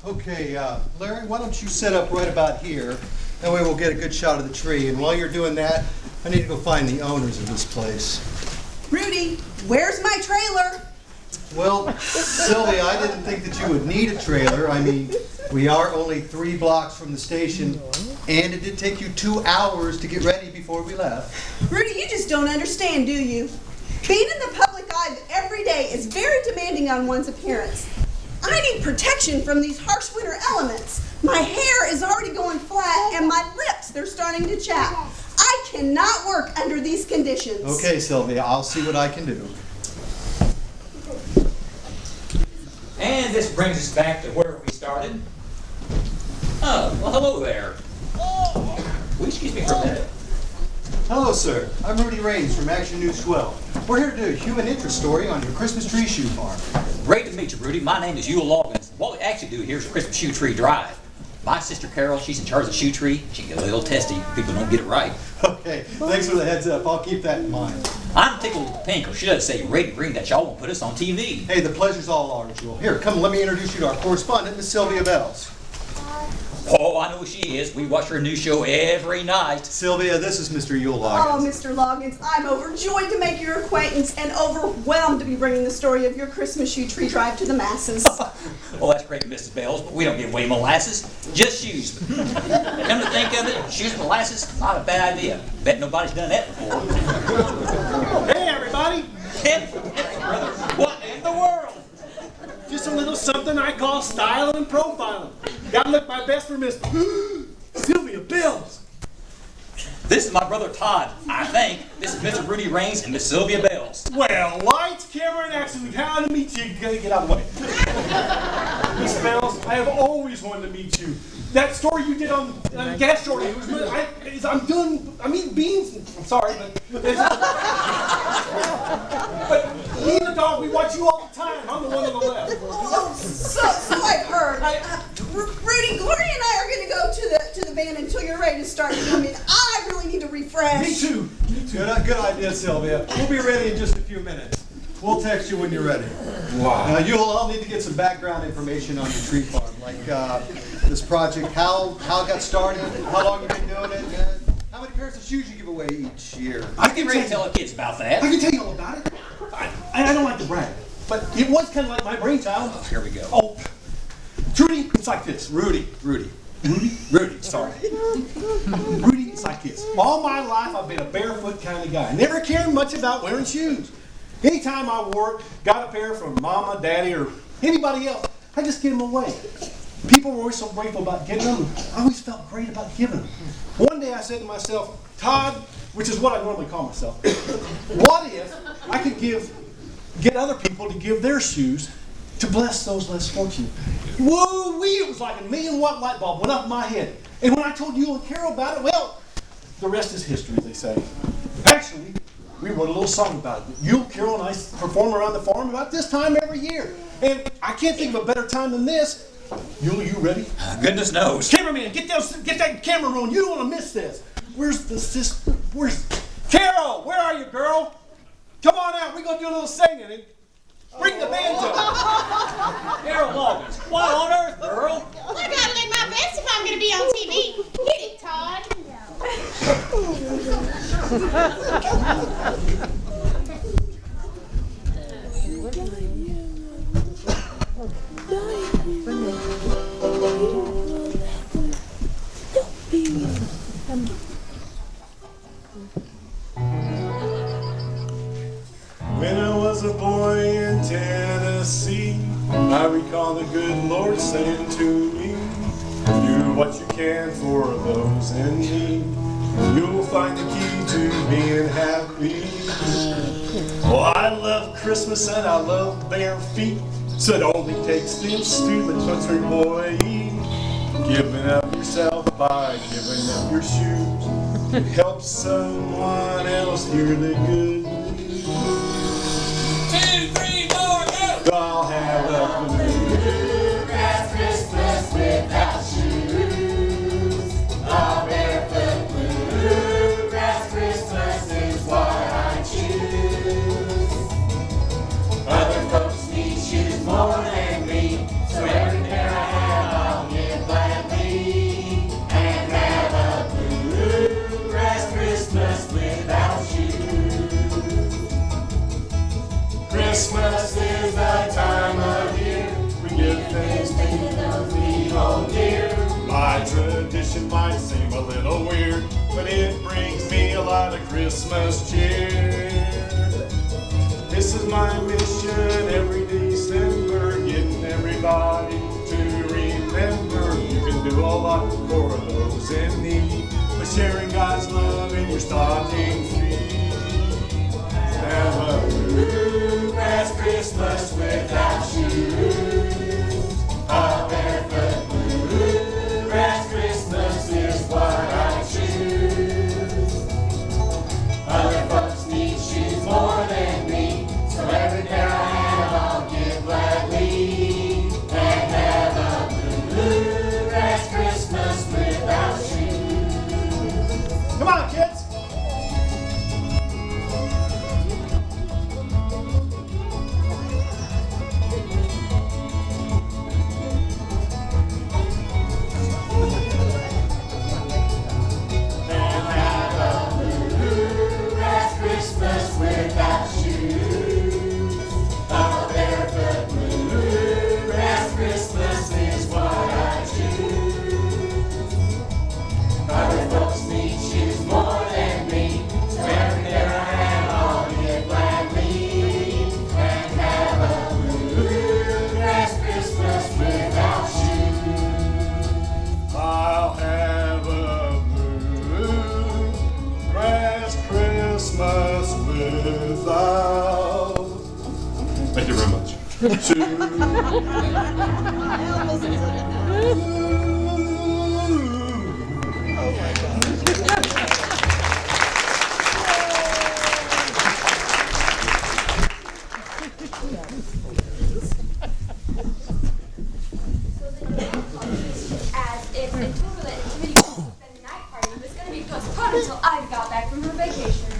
Okay, Larry, why don't you set up right about here? That way we'll get a good shot of the tree. And while you're doing that, I need to go find the owners of this place. Rudy, where's my trailer? Well, Sylvia, I didn't think that you would need a trailer. I mean, we are only 3 blocks from the station, and it did take you 2 hours to get ready before we left. Rudy, you just don't understand, do you? Being in the public eye every day is very demanding on one's appearance. I need protection from these harsh winter elements. My hair is already going flat, and my lips, they're starting to chap. I cannot work under these conditions. Okay, Sylvia, I'll see what I can do. And this brings us back to where we started. Oh, well, hello there. Will you excuse me for a minute? Hello, sir. I'm Rudy Raines from Action News 12. We're here to do a human interest story on your Christmas tree shoe farm. Great to meet you, Rudy. My name is Yule Loggins. What we actually do here is Christmas Shoe Tree Drive. My sister Carol, she's in charge of the shoe tree. She can get a little testy if people don't get it right. Okay, thanks for the heads up. I'll keep that in mind. I'm tickled pink, or should I say red and green, that y'all won't put us on TV. Hey, the pleasure's all ours, Jewel. Here, come, let me introduce you to our correspondent, Miss Sylvia Bells. Oh, I know who she is. We watch her new show every night. Sylvia, this is Mr. Yule Oh, Loggins. Mr. Loggins, I'm overjoyed to make your acquaintance and overwhelmed to be bringing the story of your Christmas shoe tree drive to the masses. Well, that's great, Mrs. Bells, but we don't give away molasses, just shoes. Come to think of it, shoes and molasses, not a bad idea. Bet nobody's done that before. Hey, everybody! Hey, brother, what in the world? Just a little something I call styling and profiling. Gotta look my best for Miss Sylvia Bells. This is my brother Todd, I think. This is Mr. Rudy Raines and Miss Sylvia Bells. Well, lights, camera, and action. How to meet you? You gotta get out of the way. Miss Bells, I have always wanted to meet you. That story you did on the gas shortage, it was good. I'm eating beans. I'm sorry, but me and the dog, we watch you all the time. I'm the one on the left. Oh, so I've heard. Rudy, Gloria and I are going to go to the band until you're ready to start. I mean, I really need to refresh. Me too. Good idea, Sylvia. We'll be ready in just a few minutes. We'll text you when you're ready. Wow. Now, you'll all need to get some background information on your tree farm, like this project, how it got started, how long you've been doing it, and how many pairs of shoes you give away each year. I Get ready to tell the kids about that. I can tell you all about it. I don't like to brag, but it was kind of like my brainchild. Here we go. Oh, Trudy, it's like this. Rudy, sorry. Rudy, it's like this. All my life, I've been a barefoot kind of guy. Never cared much about wearing shoes. Anytime I wore it, got a pair from Mama, Daddy, or anybody else, I just give them away. People were always so grateful about getting them. I always felt great about giving them. One day I said to myself, Todd, which is what I normally call myself, what if I could get other people to give their shoes to bless those less fortunate? Whoa-wee, it was like a 1,000,000-watt light bulb went up in my head. And when I told you and Carol about it, well, the rest is history, they say. Actually, we wrote a little song about it. You, Carol, and I perform around the farm about this time every year. And I can't think of a better time than this. You ready? Goodness knows. Cameraman, get that camera rolling. You don't want to miss this. Where's the sister? Carol, where are you, girl? Come on out. We're going to do a little singing. And bring the band to Carol Loggins, what on earth, girl? I gotta look my best if I'm gonna be on TV. Hit it, Todd. When I was a boy in Tennessee, I recall the good Lord saying to me, do what you can for those in need. You'll find the key to being happy. Oh, I love Christmas and I love bare feet, so it only takes this to the country boy. Giving up yourself by giving up your shoes to help someone else hear the good news. 2, 3, 4, go! I'll have a Bluegrass Christmas without shoes. A barefoot bluegrass Christmas is what I choose. Other folks need shoes more than me, so every pair I have so dear. My tradition might seem a little weird, but it brings me a lot of Christmas cheer. This is my mission every December, getting everybody to remember you can do a lot for those in need by sharing God's love in your stocking feet. Have a bluegrass Christmas without shoes. A barefoot bluegrass Christmas is what I choose. Other folks need shoes more than me, so every pair I have I'll give gladly. And have a bluegrass Christmas without shoes. Come on, kids. And have a bluegrass Christmas without shoes. A barefoot bluegrass Christmas is what I choose. Other folks need shoes more than me, so every pair I have I'll give gladly. And have a bluegrass Christmas without shoes. I'll have a bluegrass Christmas without. Thank you very much. As if a total activity to spend the night party was going to be postponed until I got back from her vacation.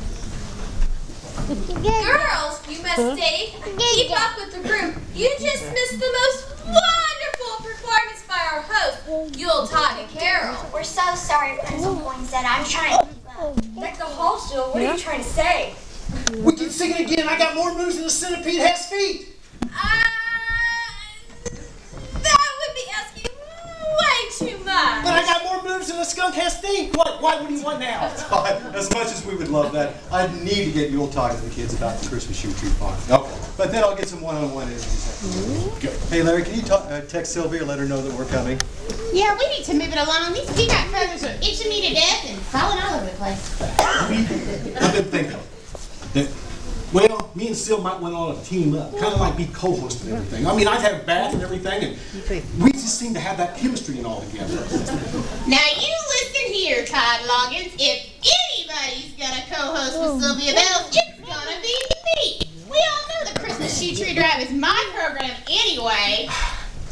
Girls, you must stay and keep up with the group. You just missed the most wonderful performance by our host, Yuletide and Carol. We're so sorry, Principal Poinsett. I'm trying to keep up. Deck the hall still. What are you trying to say? We can sing it again. I got more moves than the centipede has feet. That would be asking way too much. But I got more moves than the skunk has feet. What do you want now? Todd, as much as we would love that, I need to get Yuletide to the kids about the Christmas shoe tree farm. Okay. But then I'll get some one-on-one interviews. Good. Hey, Larry, can you text Sylvia, let her know that we're coming? Yeah, we need to move it along. These peacock feathers are itching me to death and falling all over the place. I've been thinking that, well, me and Sil might want to team up, kind of like be co-host and everything. I mean, I'd have Bath and everything, and we just seem to have that chemistry and all together. Now you listen here, Todd Loggins. If anybody's gonna co-host with Sylvia Bells, it's gonna be me. We all know the Christmas Shoe Tree Drive is my program anyway.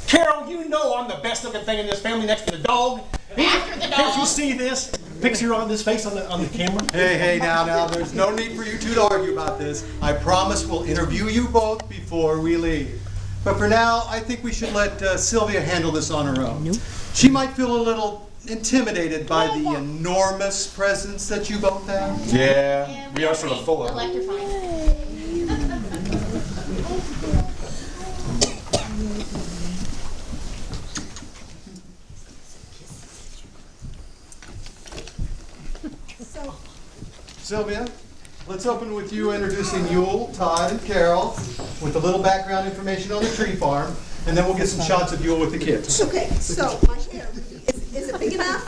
Carol, you know I'm the best looking thing in this family next to the dog. After the Can't you dog. see this picture on this face on the camera? Hey, now, there's no need for you two to argue about this. I promise we'll interview you both before we leave. But for now, I think we should let Sylvia handle this on her own. She might feel a little intimidated by the enormous presence that you both have. Yeah, we are sort of full of it. Electrifying. Sylvia, let's open with you introducing Yule, Todd, and Carol with a little background information on the tree farm, and then we'll get some shots of Yule with the kids. Okay, so my hair, is it big enough?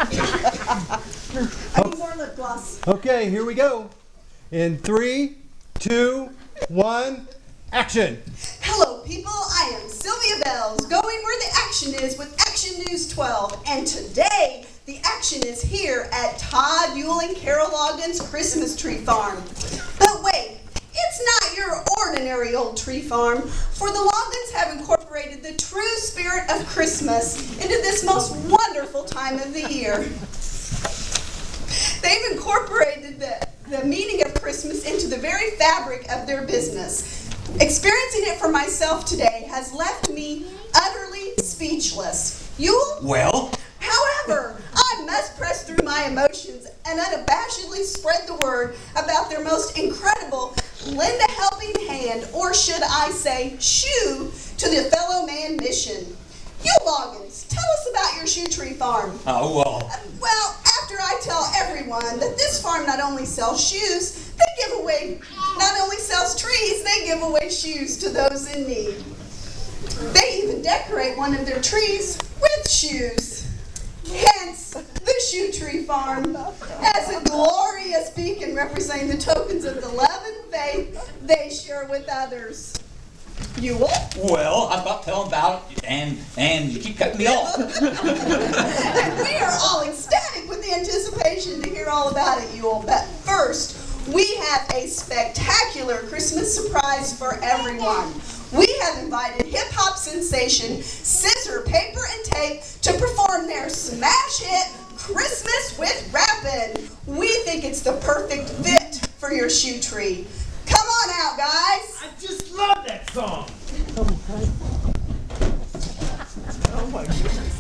I need more lip gloss. Okay, here we go. In 3, 2, 1, action. Hello, people. I am Sylvia Bells, going where the action is with Action News 12. And today, the action is here at Todd, Yule, and Carol Loggins' Christmas tree farm. But wait, it's not your ordinary old tree farm, for the Loggins have incorporated the true spirit of Christmas into this most wonderful time of the year. They've incorporated the meaning of Christmas into the very fabric of their business. Experiencing it for myself today has left me utterly speechless. Yule? Well, However, I must press through my emotions and unabashedly spread the word about their most incredible lend a helping hand, or should I say shoe, to the fellow man mission. You Loggins, tell us about your shoe tree farm. Oh, well. Well, after I tell everyone that this farm not only sells shoes, not only sells trees, they give away shoes to those in need. They even decorate one of their trees with shoes. Hence, the Shoe Tree Farm, as a glorious beacon representing the tokens of the love and faith they share with others. You will? Well, I was about to tell them about it, and you keep cutting me off. And we are all ecstatic with the anticipation to hear all about it, Yule. But first, we have a spectacular Christmas surprise for everyone. We have invited hip-hop sensation Scissor, Paper, and Tape to perform their smash hit, Christmas with Rappin'. We think it's the perfect fit for your shoe tree. Come on out, guys. I just love that song. Oh my goodness.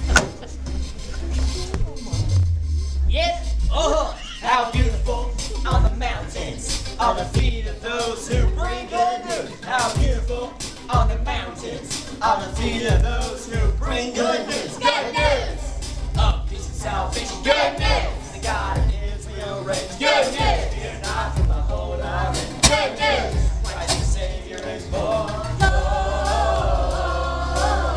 Yeah, how beautiful on the mountains, on the feet of those who bring good news. How beautiful on the mountains, on the feet of those who bring good news. Good news of peace and salvation. Good news. The God of Israel reigns. Good news. Fear not from the whole island. Good news. Christ the Savior is born.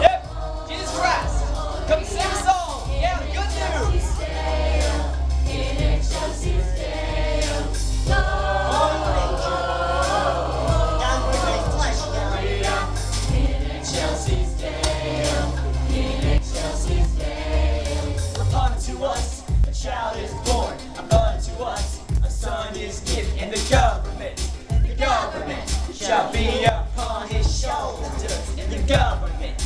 Yep, Jesus Christ. Come sing a song. Yeah, good news. Child is born, unto us a son is given, and the government shall be upon his shoulders, and the government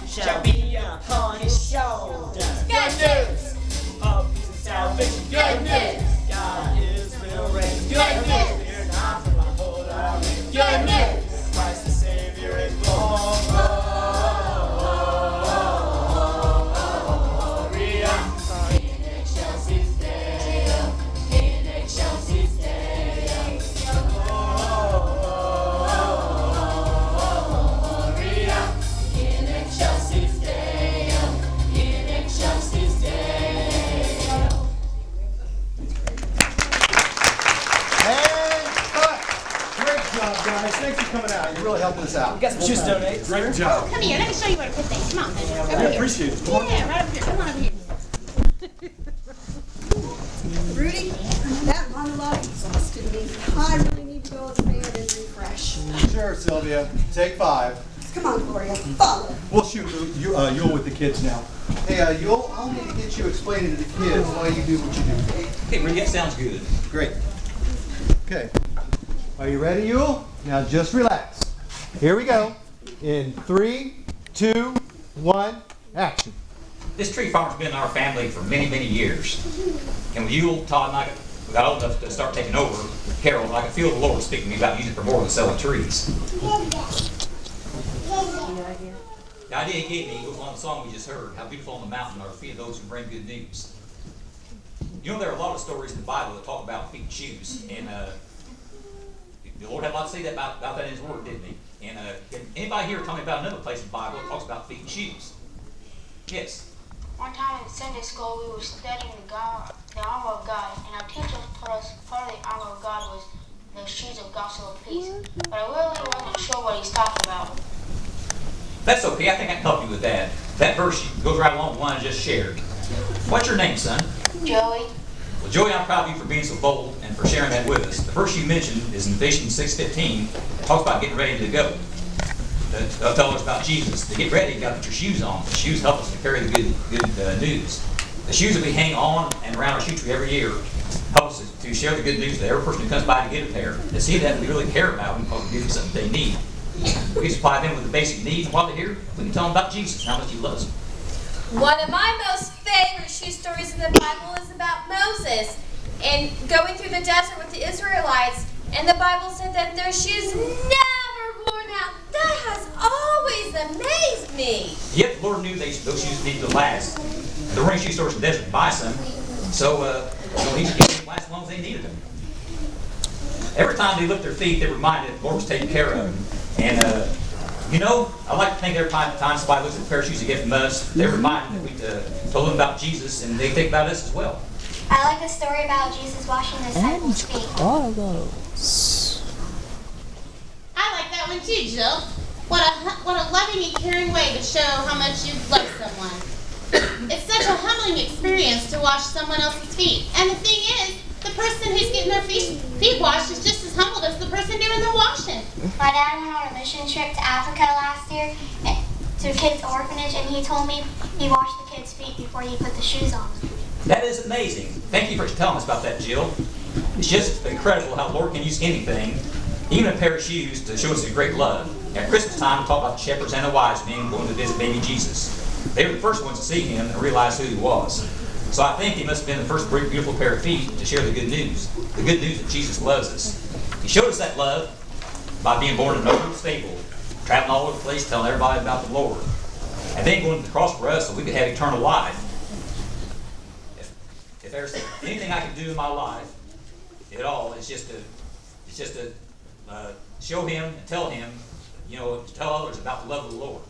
shall be upon his shoulders. Good news of peace and salvation. Good news, God Israel reigns. Good news, fear not from my whole reign. Good news, Christ the Savior is born. Guys, thanks for coming out. You're really helping us out. You got some shoes to donate. Great job. Come here, let me show you where to put things. Come on, over I here. appreciate it. Come on. Yeah, right over here. Come on over here. Rudy, that monologue exhausted me. I really need to go to bed and refresh. Sure, Sylvia. Take 5. Come on, Gloria, follow. We'll shoot Yule with the kids now. Hey, Yule, I'll need to get you explaining to the kids why you do what you do. Hey, Rudy, that sounds good. Great. Okay. Are you ready, Yule? Now just relax. Here we go. In 3, 2, 1, action. This tree farm's been in our family for many, many years. And with Yule, Todd, and I got old enough to start taking over Carol, I could feel the Lord speaking to me about using it for more than selling trees. The idea he gave me goes along with the song we just heard, how beautiful on the mountain are the feet of those who bring good news. You know, there are a lot of stories in the Bible that talk about feet and shoes, and the Lord had a lot to say about that in His Word, didn't He? And can anybody here tell me about another place in the Bible that talks about feet and shoes? Yes. One time in Sunday school, we were studying the armor of God, and our teacher told us part of the armor of God was the shoes of gospel of peace. But I really wasn't sure what he's talking about. That's okay. I think I can help you with that. That verse goes right along with the one I just shared. What's your name, son? Joey, Well, Joey, I'm proud of you for being so bold and for sharing that with us. The verse you mentioned is in Ephesians 6:15. It talks about getting ready to go. They'll tell us about Jesus. To get ready, you got to put your shoes on. The shoes help us to carry the good news. The shoes that we hang on and around our shoe tree every year help us to share the good news with every person who comes by to get a pair. To see that we really care about them because we give them something they need. We supply them with the basic needs, and while they're here, we can tell them about Jesus and how much He loves them. One of my most favorite shoe stories in the Bible is about Moses and going through the desert with the Israelites. And the Bible said that their shoes never worn out. That has always amazed me. Yet the Lord knew those shoes needed to last. There weren't any shoe stores in the desert to buy some, so He just gave them to last as long as they needed them. Every time they lift their feet, they're reminded the Lord was taking care of them. And You know, I like to think every time somebody looks at a pair of shoes they get from us, they remind them that we told them about Jesus, and they think about us as well. I like the story about Jesus washing the disciples' feet. I like that one too, Jill. What a loving and caring way to show how much you love someone. It's such a humbling experience to wash someone else's feet. And the thing is, the person who's getting their feet washed is just as humbled as the person doing the washing. My dad went on a mission trip to Africa last year to a kid's orphanage, and he told me he washed the kids' feet before he put the shoes on. That is amazing. Thank you for telling us about that, Jill. It's just incredible how the Lord can use anything, even a pair of shoes, to show us His great love. At Christmas time, we talk about the shepherds and the wise men going to visit baby Jesus. They were the first ones to see Him and realize who He was. So I think He must have been the first beautiful pair of feet to share the good news that Jesus loves us. He showed us that love by being born in an open stable, traveling all over the place, telling everybody about the Lord, and then going to the cross for us so we could have eternal life. If there's anything I can do in my life at all, it's just to show Him and tell Him, to tell others about the love of the Lord.